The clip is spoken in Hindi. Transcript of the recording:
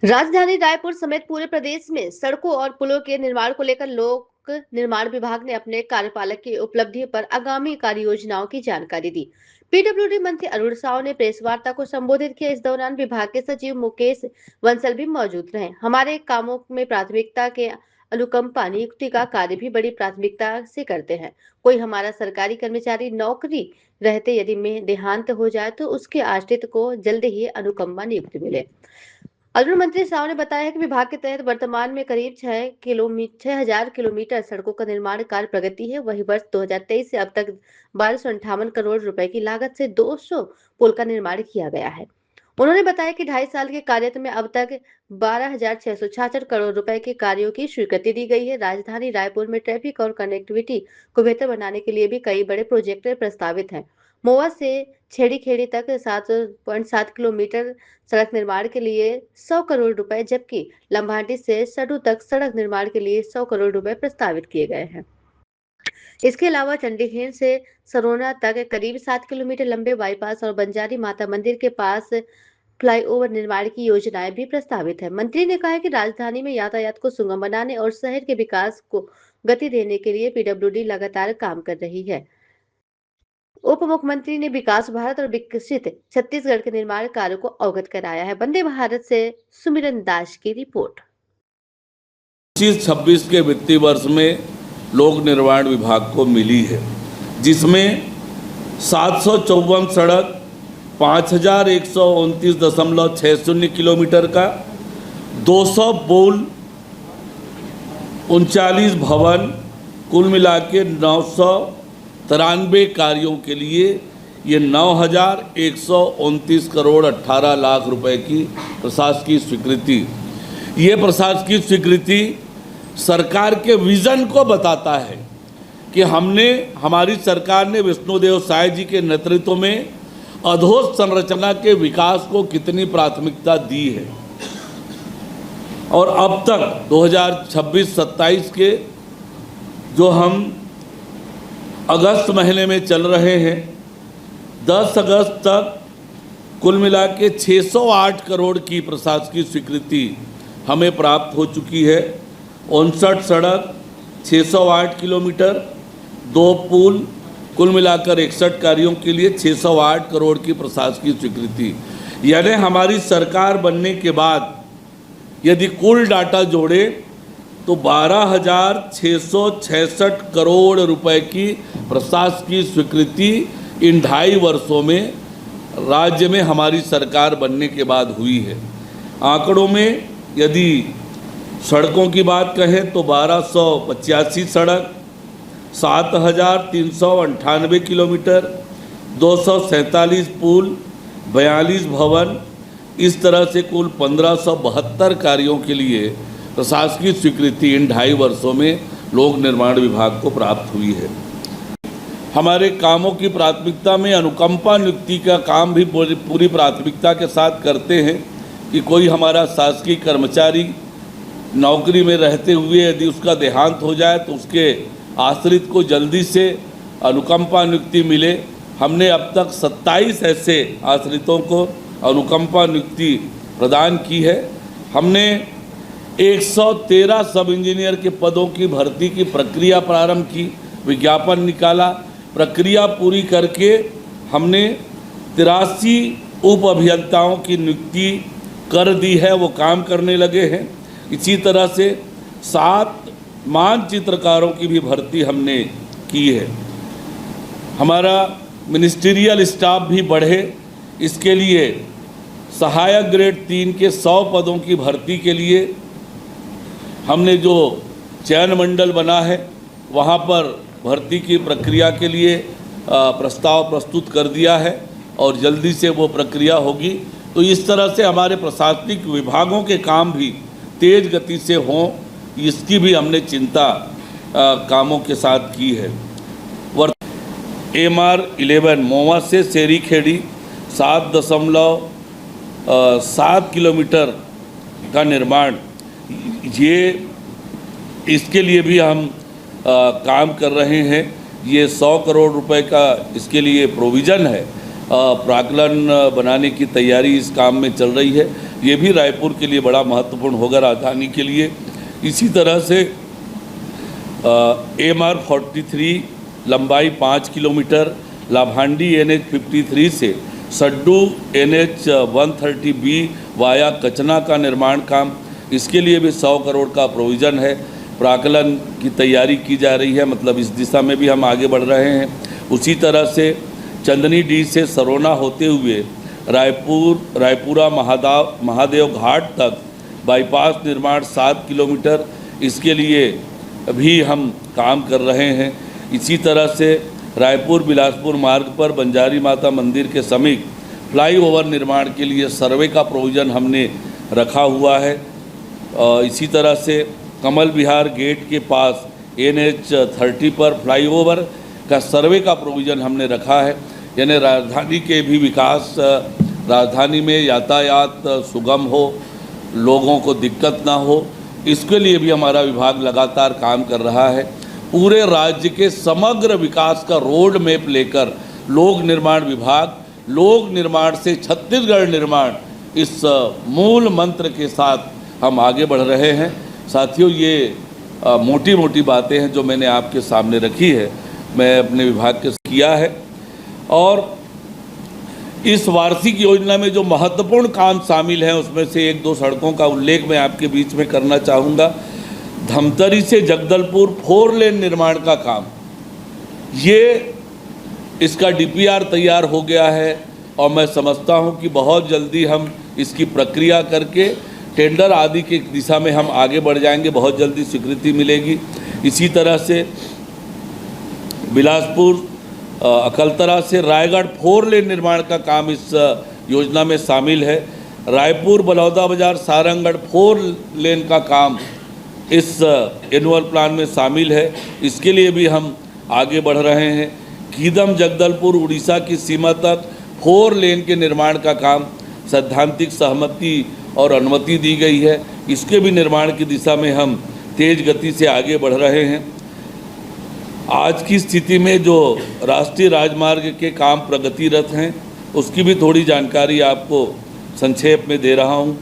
राजधानी रायपुर समेत पूरे प्रदेश में सड़कों और पुलों के निर्माण को लेकर लोक निर्माण विभाग ने अपने कार्यपालक की उपलब्धि पर आगामी कार्य योजनाओं की जानकारी दी। पीडब्ल्यूडी मंत्री अरुण साव ने प्रेस वार्ता को संबोधित किया। इस दौरान विभाग के सचिव मुकेश बंसल भी मौजूद रहे। हमारे कामों में प्राथमिकता के अनुकंपा नियुक्ति का कार्य भी बड़ी प्राथमिकता से करते हैं। कोई हमारा सरकारी कर्मचारी नौकरी रहते यदि में देहांत हो जाए तो उसके आश्रित को जल्द ही अनुकंपा नियुक्ति मिले। अरुण मंत्री साव ने बताया कि विभाग के तहत वर्तमान में करीब 6,000 किलोमीटर सड़कों का निर्माण कार्य प्रगति है। वही वर्ष 2023 से अब तक 1258 करोड़ रुपए की लागत से 200 पुल का निर्माण किया गया है। उन्होंने बताया कि 2.5 साल के कार्यकाल में अब तक 12,666 करोड़ रुपए के कार्यों की स्वीकृति दी गई है। राजधानी रायपुर में ट्रैफिक और कनेक्टिविटी को बेहतर बनाने के लिए भी कई बड़े प्रोजेक्ट प्रस्तावित हैं। मोवा से छेड़ी खेड़ी तक 7.7 किलोमीटर सड़क निर्माण के लिए 100 करोड़ रुपए, जबकि लंबाटी से सडू तक सड़क निर्माण के लिए 100 करोड़ रुपए प्रस्तावित किए गए हैं। इसके अलावा चंडीगढ़ से सरोना तक करीब 7 किलोमीटर लंबे बाईपास और बंजारी माता मंदिर के पास फ्लाईओवर निर्माण की योजनाएं भी प्रस्तावित है। मंत्री ने कहा कि राजधानी में यातायात को सुगम बनाने और शहर के विकास को गति देने के लिए पीडब्ल्यूडी लगातार काम कर रही है। उप मुख्यमंत्री ने विकास भारत और विकसित छत्तीसगढ़ के निर्माण कार्यों को अवगत कराया है। वंदे भारत से सुमिरन दास की रिपोर्ट। 25-26 के वित्तीय वर्ष में लोक निर्माण विभाग को मिली है, जिसमें 754 सड़क 5,129.60 किलोमीटर का, 200 पुल, 39 भवन, कुल मिला के 993 कार्यों के लिए ये 9,129 करोड़ 18 लाख रुपए की प्रशासकीय स्वीकृति। ये प्रशासकीय स्वीकृति सरकार के विजन को बताता है कि हमारी सरकार ने विष्णुदेव साय जी के नेतृत्व में अधोसंरचना के विकास को कितनी प्राथमिकता दी है। और अब तक 2026-27 के जो हम अगस्त महीने में चल रहे हैं, 10 अगस्त तक कुल मिला के 608 करोड़ की प्रशासकीय स्वीकृति हमें प्राप्त हो चुकी है। 59 सड़क, 608 किलोमीटर, 2 पुल, कुल मिलाकर 61 कार्यों के लिए 608 करोड़ की प्रशासकीय स्वीकृति। यानी हमारी सरकार बनने के बाद यदि कुल डाटा जोड़े तो 12,666 करोड़ रुपए की प्रशासकीय स्वीकृति इन 2.5 वर्षों में राज्य में हमारी सरकार बनने के बाद हुई है। आंकड़ों में यदि सड़कों की बात कहें तो 1285 सड़क, 7,398 किलोमीटर, 247 पुल, 42 भवन, इस तरह से कुल 1,572 कार्यों के लिए प्रशासकीय स्वीकृति इन 2.5 वर्षों में लोक निर्माण विभाग को प्राप्त हुई है। हमारे कामों की प्राथमिकता में अनुकंपा नियुक्ति का काम भी पूरी प्राथमिकता के साथ करते हैं कि कोई हमारा शासकीय कर्मचारी नौकरी में रहते हुए यदि उसका देहांत हो जाए तो उसके आश्रित को जल्दी से अनुकंपा नियुक्ति मिले। हमने अब तक 27 ऐसे आश्रितों को अनुकंपा नियुक्ति प्रदान की है। हमने 113 सब इंजीनियर के पदों की भर्ती की प्रक्रिया प्रारंभ की, विज्ञापन निकाला। प्रक्रिया पूरी करके हमने 83 उप अभियंताओं की नियुक्ति कर दी है, वो काम करने लगे हैं। इसी तरह से 7 मानचित्रकारों की भी भर्ती हमने की है। हमारा मिनिस्ट्रियल स्टाफ भी बढ़े, इसके लिए सहायक ग्रेड 3 के 100 पदों की भर्ती के लिए हमने जो चयन मंडल बना है वहाँ पर भर्ती की प्रक्रिया के लिए प्रस्ताव प्रस्तुत कर दिया है और जल्दी से वो प्रक्रिया होगी। तो इस तरह से हमारे प्रशासनिक विभागों के काम भी तेज़ गति से हों, इसकी भी हमने चिंता कामों के साथ की है। MR11 मोवा से शेरी खेड़ी 7.7 किलोमीटर का निर्माण, ये इसके लिए भी हम काम कर रहे हैं। ये 100 करोड़ रुपए का इसके लिए प्रोविज़न है। प्राक्कलन बनाने की तैयारी इस काम में चल रही है। ये भी रायपुर के लिए बड़ा महत्वपूर्ण होगा, राजधानी के लिए। इसी तरह से MR 43 लंबाई 5 किलोमीटर, लाभांडी NH 53 से Saddu NH 130B via Kachna का निर्माण काम, इसके लिए भी 100 करोड़ का प्रोविज़न है। प्राक्कलन की तैयारी की जा रही है, मतलब इस दिशा में भी हम आगे बढ़ रहे हैं। उसी तरह से चंदनी डी से सरोना होते हुए रायपुरा महादेव घाट तक बाईपास निर्माण 7 किलोमीटर, इसके लिए भी हम काम कर रहे हैं। इसी तरह से रायपुर बिलासपुर मार्ग पर बंजारी माता मंदिर के समीप फ्लाईओवर निर्माण के लिए सर्वे का प्रोविज़न हमने रखा हुआ है। इसी तरह से कमल विहार गेट के पास NH 30 पर फ्लाईओवर का सर्वे का प्रोविज़न हमने रखा है। यानी राजधानी के भी विकास, राजधानी में यातायात सुगम हो, लोगों को दिक्कत ना हो, इसके लिए भी हमारा विभाग लगातार काम कर रहा है। पूरे राज्य के समग्र विकास का रोड मैप लेकर लोक निर्माण विभाग, लोक निर्माण से छत्तीसगढ़ निर्माण, इस मूल मंत्र के साथ हम आगे बढ़ रहे हैं। साथियों, ये मोटी मोटी बातें हैं जो मैंने आपके सामने रखी है, मैं अपने विभाग के किया है। और इस वार्षिक योजना में जो महत्वपूर्ण काम शामिल हैं उसमें से 1-2 सड़कों का उल्लेख मैं आपके बीच में करना चाहूँगा। धमतरी से जगदलपुर 4 लेन निर्माण का काम, ये इसका DPR तैयार हो गया है और मैं समझता हूँ कि बहुत जल्दी हम इसकी प्रक्रिया करके टेंडर आदि की दिशा में हम आगे बढ़ जाएंगे, बहुत जल्दी स्वीकृति मिलेगी। इसी तरह से बिलासपुर अकलतरा से रायगढ़ 4 लेन निर्माण का काम इस योजना में शामिल है। रायपुर बलौदा बाजार सारंगगढ़ 4 लेन का काम इस एनुअल प्लान में शामिल है, इसके लिए भी हम आगे बढ़ रहे हैं। कीदम जगदलपुर उड़ीसा की सीमा तक 4 लेन के निर्माण का काम सैद्धांतिक सहमति और अनुमति दी गई है, इसके भी निर्माण की दिशा में हम तेज गति से आगे बढ़ रहे हैं। आज की स्थिति में जो राष्ट्रीय राजमार्ग के काम प्रगतिरत हैं, उसकी भी थोड़ी जानकारी आपको संक्षेप में दे रहा हूं।